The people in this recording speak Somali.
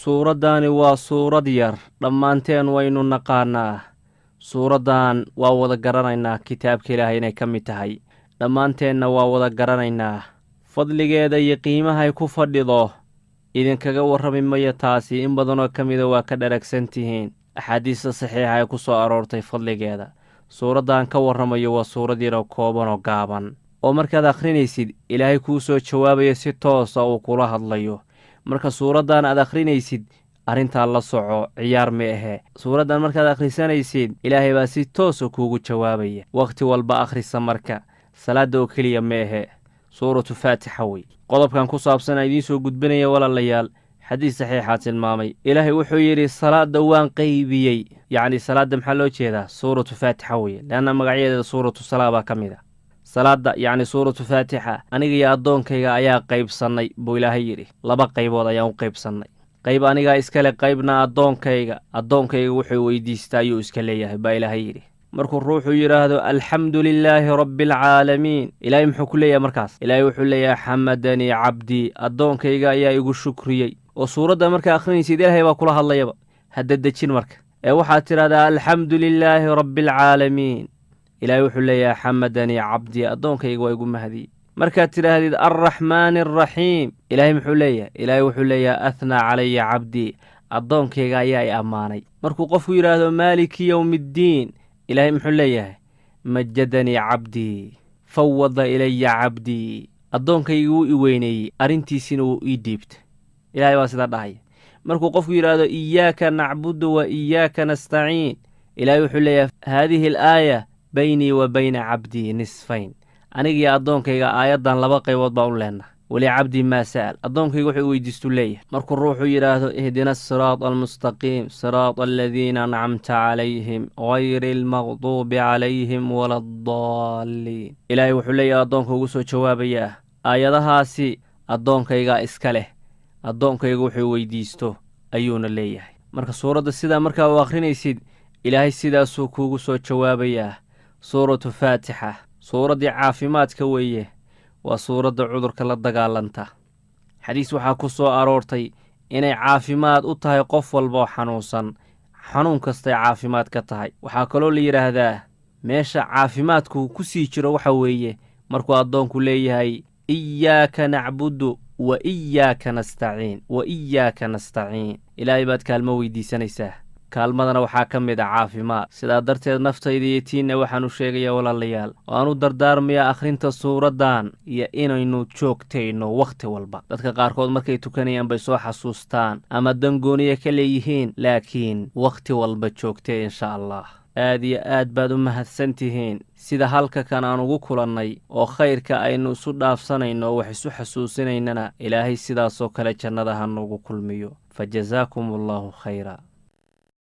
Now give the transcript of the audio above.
suuraddaani waa suurad yar dhammaanteen waynu naqaanaa. suuraddan waa wada garanaynaa kitaabka ilaahay inay ka mid tahay. dhammaanteenna waa wada garanaynaa fadligeeda iyo qiimahay ku fadhido. idinkaga warrami mayo taasi, in badanoo ka mida waa ka dharagsan tihiin. axaadiista saxiixa ay ku soo aroortay fadligeeda. suuraddan ka warramayo waa suurad yaroo kooban oo gaaban, oo markaad akhrinaysid ilaahay kuu soo jawaabayo si toosa uu kula hadlayo. marka suuraddan aad akhrinaysid arrintaa la soco, ciyaar ma ahe. suuraddan markaad akhrisanaysid ilaahay baa si toosa kuugu jawaabaya. wakhti walba akhrisa marka, salaadda oo keliya ma ahe. suuratu faatixa wey qodobkan ku saabsanaa idiin soo gudbinaya walaalayaal. xadiis saxiixaa tilmaamay ilaahay wuxuu yidhi salaadda waan qaybiyey. yacni salaadda maxaa loo jeedaa? suuratu faatixa weye, leanna magacyadeeda suuratu salaa baa ka mid a. salaadda yacni suuratu faatixa aniga iyo addoonkayga ayaa qaybsannay buu ilaahay yidhi. laba qaybood ayaan u qaybsannay. qayb anigaa iskale, qaybna addoonkayga wuxuu weydiistaa ayuu iska leeyahay baa ilaahay yidhi. markuu ruuxu yidhaahdo alxamdu lilaahi rabbialcaalamiin, ilaahay muxuu ku leeyahay markaas? ilaahay wuxuu leeyahay xamadanii cabdii, addoonkayga ayaa igu shukriyey. oo suuradda markaa akhrinaysid ilaahay baa kula hadlayaba. haddadejin marka ee waxaad tidhahdaa alxamdu lilaahi rabbialcaalamiin. ilaahay wuxuu leeyahay xamadanii cabdii, addoonkayga waa igu mahadiyey. markaad tidhaahdid alraxmaani alraxiim, ilaahay muxuu leeyahay? ilaahay wuxuu leeyahay ahnaa calaya cabdii, addoonkayga ayaa i ammaanay. markuu qofku yidhaahdo maaliki yowmiiddiin, ilaahay muxuu leeyahay? majadanii cabdii, fawada ilaya cabdii, addoonkayga wuu i weyneeyey, arrintiisina wuu ii dhiibtay. ilaahay baa sidaa dhahaya. markuu qofku yidhaahdo iyaaka nacbudu wa iyaaka nastaciin, ilaahay wuxuu leeyahay haadihi alaaya baynii wa bayna cabdii nisfayn, anigiyo addoonkayga aayaddan laba qaybood baa u leenna. walicabdii maa sa'al, addoonkayga wuxuu weydiistuu leeyahay. markuu ruuxuu yidhaahdo ihdina asiraada almustaqiim siraada aladiina ancamta calayhim hayri almaqduubi calayhim wala addaalliin, ilaahay wuxuu leeyahay addoonka ugu soo jawaabayaa aayadahaasi addoonkaygaa iska leh, addoonkayga wuxuu weydiisto ayuuna leeyahay. marka suuradda sidaa markaa u akhrinaysid ilaahay sidaasuu kuugu soo jawaabayaa. suuratu faatixa suuraddii caafimaadka weeye, waa suuradda cudurka la dagaalanta. xadiis waxaa ku soo aroortay inay caafimaad u tahay qof walbaoo xanuunsan. xanuun kastay caafimaad ka tahay. waxaa kaloo la yidhaahdaa meesha caafimaadku ku sii jiro waxa weeye markuu addoonku leeyahay iyaaka nacbudu wa iyaaka nastaciin, ilaahay baad kaalmo weydiisanaysaa. kaalmadana waxaa ka mid a caafimaad. sidaa darteed naftayda iyo tiinna waxaanu sheegayaa walaalayaal, oo aanu dardaarmayaa akhrinta suuraddan iyo inaynu joogtayno wakhti walba. dadka qaarkood markay tukanayaan bay soo xasuustaan ama dangooniya ka leeyihiin, laakiin wakhti walba joogtay insha allah. aad iyo aad baad u mahadsan tihiin sida halka kan aan ugu kulannay, oo khayrka aynu isu dhaafsanayno oo wax isu xasuusinaynana ilaahay sidaasoo kale jannada ha nuugu kulmiyo. fa jasaakum allaahu khayra.